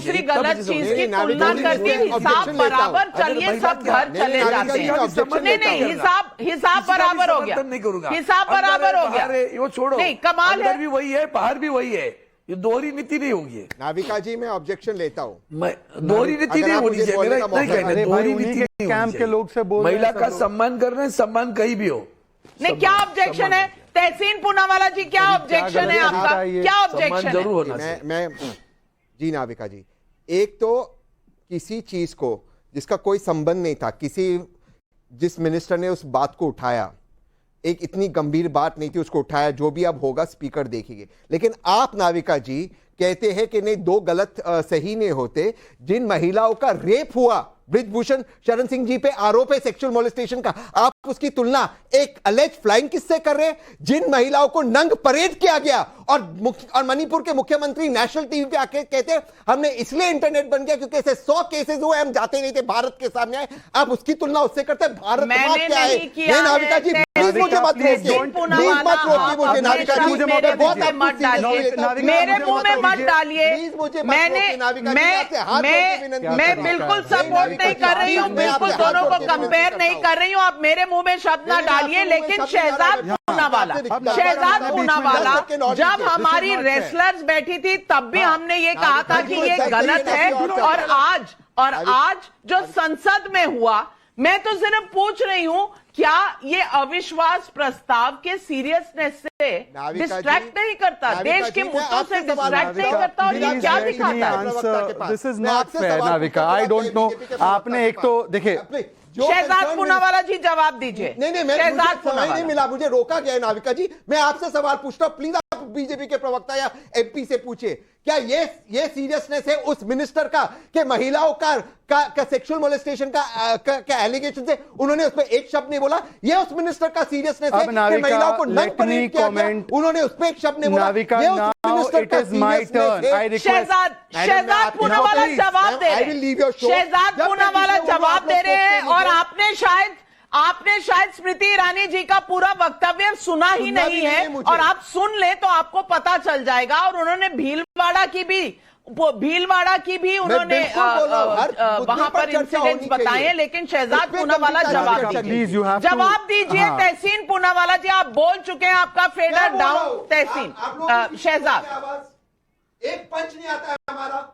दूसरी गलत चीज की तुलना करके हिसाब बराबर, चलिए सब घर चले जाते हैं। नहीं, हिसाब बराबर हो गया, हिसाब बराबर हो गया। वो छोड़ो, नहीं, कमाल है, भी वही है, बाहर भी वही है, ये दोहरी नीति नहीं होगी। नाविका जी, मैं ऑब्जेक्शन लेता हूँ, दोहरी नीति नहीं होनी चाहिए, मेरा इतना ही कहना है, दोहरी नीति कैंप के लोग से बोल, महिला का सम्मान कर रहे हैं, सम्मान कहीं भी हो। नहीं, क्या ऑब्जेक्शन है तहसीन पूनावाला जी, क्या ऑब्जेक्शन है आपका, क्या ऑब्जेक्शन है? जरूर होना चाहिए। मैं जी नाविका जी, एक तो किसी चीज को जिसका कोई संबंध नहीं था, जिस मिनिस्टर ने उस बात को उठाया, एक इतनी गंभीर बात नहीं थी, उसको उठाया, जो भी अब होगा स्पीकर देखेंगे। लेकिन आप नाविका जी कहते हैं कि नहीं, दो गलत सही नहीं होते। जिन महिलाओं का रेप हुआ, ब्रिजभूषण शरण सिंह जी पे आरोप है सेक्सुअल मोलेस्टेशन का, आप उसकी तुलना एक अलेज फ्लाइंग किस से कर रहे हैं? जिन महिलाओं को नंग परेड किया गया और मणिपुर के मुख्यमंत्री नेशनल टीवी पे आके कहते हैं हमने इसलिए इंटरनेट बन गया क्योंकि ऐसे 100 केसेस हुए, हम जाते नहीं थे, भारत के सामने आए। आप उसकी तुलना उससे करते हैं? भारत क्या है? नहीं नाविका जी, प्लीज मुझे मत रोकिए, प्लीज मत रोकिए मुझे नाविका जी, मेरे मुंह में मत डालिए। मैं बिल्कुल सपोर्ट नहीं कर रही हूँ, बिल्कुल दोनों को कंपेयर नहीं कर रही हूँ, आप मेरे मुंह में शब्द ना डालिए। लेकिन शहजाद पूनावाला जब हमारी रेसलर्स बैठी थी तब भी हमने ये कहा था कि ये गलत है। और आज जो संसद में हुआ, मैं तो सिर्फ पूछ रही हूं क्या ये अविश्वास प्रस्ताव के सीरियसनेस से डिस्ट्रैक्ट नहीं करता, देश के मुद्दों से डिस्ट्रैक्ट नहीं करता? और ये क्या दिखाता है? This is not fair Navika, I don't no. आपने एक तो देखिए, शहजाद पूनावाला जी जवाब दीजिए। नहीं, मुझे समय नहीं मिला, मुझे रोका गया है नाविका जी। मैं आपसे सवाल पूछता हूं, प्लीज आप बीजेपी के प्रवक्ता या एमपी से पूछिए, क्या ये सीरियसनेस है उस मिनिस्टर का कि महिलाओं का सेक्सुअल मोलेस्टेशन का एलिगेशन से उन्होंने उस पर एक शब्द नहीं बोला? ये उस मिनिस्टर का सीरियसनेस है कि महिलाओं को नंग परेड किया गया, उन्होंने उस पर एक शब्द नहीं बोला? ये उस मिनिस्टर का सीरियसनेस है। शहजाद पूनावाला जवाब दे रहे हैं, शहजाद पूनावाला जवाब दे रहे हैं। और आपने शायद स्मृति ईरानी जी का पूरा वक्तव्य सुना ही नहीं है, और आप सुन ले तो आपको पता चल जाएगा। और उन्होंने भीलवाड़ा की भी उन्होंने वहां पर इंसिडेंट्स बताए हैं। लेकिन शहजाद पूनावाला जवाब दीजिए। तहसीन पूनावाला जी, आप बोल चुके हैं, आपका फेडर डाउन। तहसीन, शहजाद, एक पंच नहीं आता है हमारा,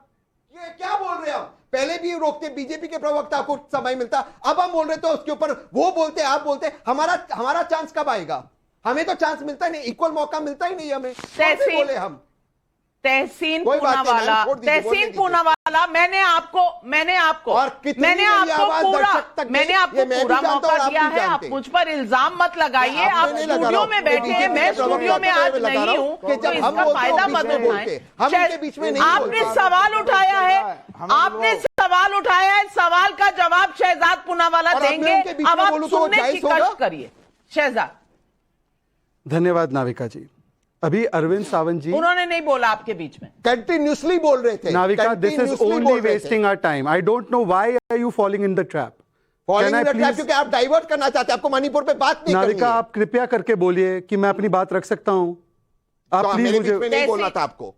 ये क्या बोल रहे हैं आप? पहले भी रोकते, बीजेपी के प्रवक्ता को समय मिलता, अब हम बोल रहे तो उसके ऊपर वो बोलते, आप बोलते। हमारा चांस कब आएगा? हमें तो चांस मिलता ही नहीं, इक्वल मौका मिलता ही नहीं हमें। बोले हम तहसीन पूनावाला, मैंने आपको पूरा मौका दिया है। आप मुझ पर इल्जाम मत लगाइए। आप स्टूडियो में बैठे हैं, मैं स्टूडियो में आज नहीं हूं, तो इसका फायदा मत उठाएं। आपने सवाल उठाया है, सवाल का जवाब शहजाद पूनावाला देंगे। अब आप सुनने की कष्ट करिए। शहजाद, धन्यवाद नाविका जी। अभी अरविंद सावंत जी, उन्होंने नहीं बोला आपके बीच में, कंटिन्यूअसली बोल रहे थे। Navika, this is only wasting our time. I don't know why are you falling in the trap. क्योंकि आप डाइवर्ट करना चाहते हैं, आपको मणिपुर पे बात नहीं करनी है। नाविका, आप कृपया करके बोलिए कि मैं अपनी बात रख सकता हूं। आप प्लीज मुझे नहीं बोलना था आपको,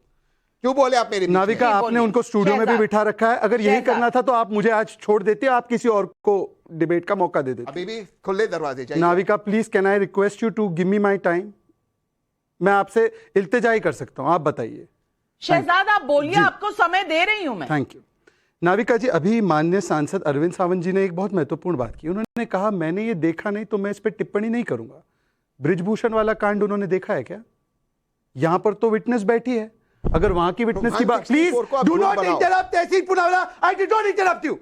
क्यों बोले आप मेरे? नाविका, आपने उनको स्टूडियो में भी बिठा रखा है। अगर यही करना था तो आप मुझे आज छोड़ देते, आप किसी और को डिबेट का मौका दे देते। अभी भी खुले दरवाजे चाहिए। Navika, please can I request you to give me my time? मैं आपसे इल्तिजा ही कर सकता हूं, आप बताइए। शहजाद, आप बोलिए, आपको समय दे रही हूं मैं। Thank you. नाविका जी, अभी माननीय सांसद अरविंद सावंत जी ने एक बहुत महत्वपूर्ण बात की। उन्होंने कहा मैंने ये देखा नहीं तो मैं इस पर टिप्पणी नहीं करूंगा। ब्रिजभूषण वाला कांड उन्होंने देखा है क्या? यहां पर तो विटनेस बैठी है। अगर वहां की विटनेस की बात, please do not interrupt Tehseen Poonawalla. I did not interrupt you,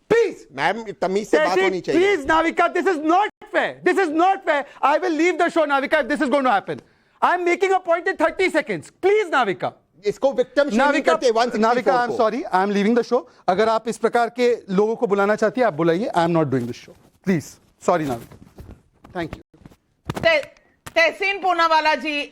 please. Ma'am, तमीज से बात होनी चाहिए। Please Navika, this is not fair, this is not fair. I will leave the show Navika if this is going to happen. I am making a point in 30 seconds. Please Navika, इसको victim shaming करते हैं। Navika, I am sorry, I am leaving the show. अगर आप इस प्रकार के लोगों को बुलाना चाहती है आप बुलाइए। I am not doing this show, please. Sorry Navika, thank you. Tehseen Poonawalla ji,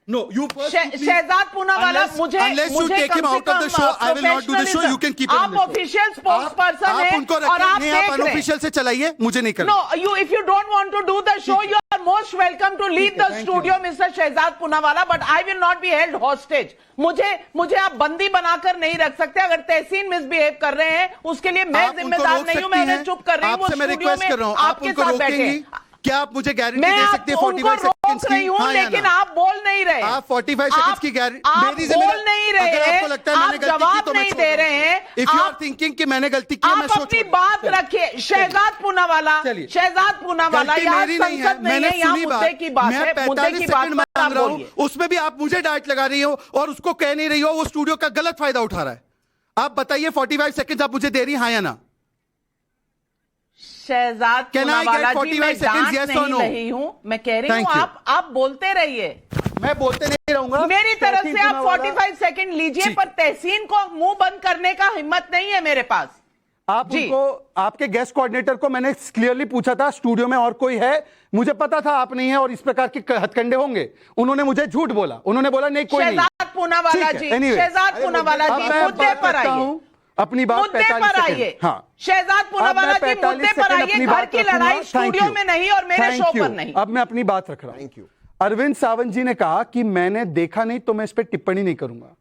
No, you first please- Shehzad Poonawalla, मुझे unless you मुझे take कम him से out of the कम show, I will not do the show. You can keep him आप on the show. Official spokes person आप हैं उनको और रखिए, आप नहीं, देख आप रहे हैं। अनऑफिशियल से चलाइए, मुझे नहीं करना। No, if you don't want to do the show, you are most welcome to leave the thank studio, Mr. Shahzad Poonawalla, but I will not be held hostage. मुझे आप बंदी बनाकर नहीं रख सकते। अगर तहसीन मिसबिहेव कर रहे हैं, उसके लिए मैं आप उनको जिम्मेदार रोक नहीं हूं, सकती मैं उन्हें हैं। चुप कर रही हूं। वो आपसे मैं स्टूडियो रिक्वेस्ट कर रहा में हूं, आप आपके उनको साथ रोकेंगी? बैठे। क्या आप मुझे गारंटी मैं दे सकते हैं उनको 45 रोक सेकंड्स रही की? हूं, हाँ या लेकिन ना? आप बोल नहीं रहे। आप 45 सेकंड्स की गारंटी आप बोल नहीं रहे अगर आपको लगता है मैंने आप गलती की जवाब तो मैं नहीं छोड़ दे दूंगा। रहे हैं। If you are आप- thinking कि मैंने गलती की, मैं आप शो अपनी छोड़ बात दूंगा। रखिए। शहजाद पूनावाला, चलिए। शहजाद पूनावाला, गलती यहाँ मेरी नहीं है, संसद नहीं मैंने है, यहाँ सुनी मुद्दे की बात मैं है। मुद्दे 45 की बात सेकंड पर आप मांग रहा हूं, बोलिए। उसमें भी आप मुझे डांट लगा रही हो और उसको कह नहीं रही हो, वो स्टूडियो का गलत फायदा उठा रहा है। आप बताइए 45 सेकंड आप मुझे दे रही, हाँ या ना? Shahzad Can I get Poonawalla जी, 45 मैं seconds, डांट yes or नहीं no? रही हूं, मैं कह रही Thank हूं you. आप बोलते रहिए। मैं बोलते नहीं रहूंगा। मेरी तरफ तहसीन से आप पूनावाला- 45 सेकंड लीजिए, ठीक। पर तहसीन को मुंह बंद करने का हिम्मत नहीं है मेरे पास। आप जी। उनको, आपके गेस्ट कोऑर्डिनेटर को मैंने क्लियरली पूछा था स्टूडियो में और कोई है, मुझे पता था आप नहीं है और इस प्रकार के हथकंडे होंगे। उन्होंने मुझे झूठ बोला, उन्होंने बोला नहीं कोई नहीं। शहजाद पूनावाला ठीक जी, है, anyway। शहजाद पूनावाला अब जी, मैं मुद्दे बात पर करता आइए। हूं, अपनी बात मुद्दे 45 पर सेकंड। आइए। हाँ, शहजाद पूनावाला जी, 45 मुद्दे पर सेकंड आइए। अपनी घर बात की रखूंगा। लड़ाई Thank स्टूडियो you. में नहीं और मेरे Thank शो you. पर नहीं। अब मैं अपनी बात रख रहा हूं। Thank you. अरविंद सावंत जी ने कहा कि मैंने देखा नहीं तो मैं इस पर टिप्पणी नहीं करूंगा।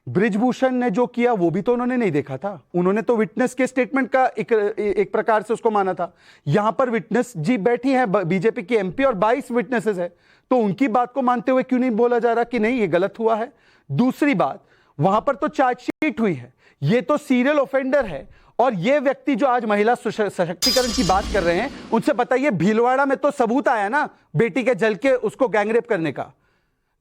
ब्रिजभूषण ने जो किया वो भी तो उन्होंने नहीं देखा था, उन्होंने तो विटनेस के स्टेटमेंट का एक प्रकार से उसको माना था। यहां पर विटनेस जी बैठी है, बीजेपी की एमपी और 22 विटनेसेस है, तो उनकी बात को मानते हुए क्यों नहीं बोला जा रहा कि नहीं ये गलत हुआ है? दूसरी बात, वहां पर तो चार्जशीट हुई है, ये तो सीरियल ऑफेंडर है, और ये व्यक्ति जो आज महिला सशक्तिकरण की बात कर रहे हैं, उनसे बताइए भीलवाड़ा में तो सबूत आया ना बेटी के जल के उसको गैंगरेप करने का।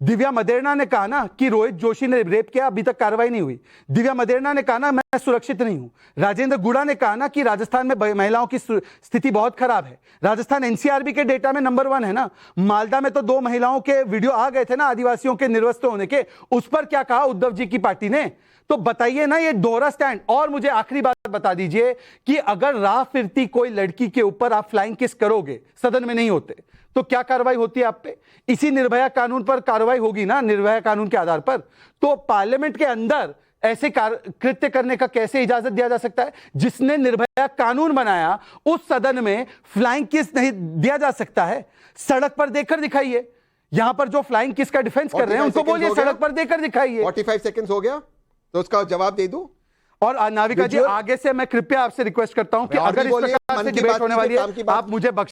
दिव्या मदेरणा ने कहा ना कि रोहित जोशी ने रेप किया, अभी तक कार्रवाई नहीं हुई। दिव्या मदेरणा ने कहा ना मैं सुरक्षित नहीं हूं। राजेंद्र गुड़ा ने कहा ना कि राजस्थान में महिलाओं की स्थिति बहुत खराब है। राजस्थान एनसीआरबी के डेटा में नंबर 1 है ना। मालदा में तो 2 महिलाओं के वीडियो आ गए थे ना आदिवासियों के निर्वस्त्र होने के, उस पर क्या कहा उद्धव जी की पार्टी ने? तो बताइए ना ये दोहरा स्टैंड। और मुझे आखिरी बात बता दीजिए कि अगर राह फिरती कोई लड़की के ऊपर आप फ्लाइंग किस करोगे, सदन में नहीं होते, तो क्या कार्रवाई होती है आप पे? इसी निर्भया कानून पर कार्रवाई होगी ना, निर्भया कानून के आधार पर। तो पार्लियामेंट के अंदर ऐसे कृत्य करने का कैसे इजाजत दिया जा सकता है? जिसने निर्भया कानून बनाया उस सदन में फ्लाइंग किस नहीं दिया जा सकता है? सड़क पर देकर दिखाइए। यहां पर जो फ्लाइंग किस का डिफेंस कर रहे हैं उनको बोलिए सड़क पर देकर दिखाइए। 45 सेकंड्स हो गया तो उसका जवाब दे दूं। और नाविका जी, आगे से मैं कृपया आपसे रिक्वेस्ट करता हूं कि और भी अगर इस बोलिए, प्रकार मन से की डिबेट बात होने कीजिए, वाली काम की है, बात आप मुझे बख्श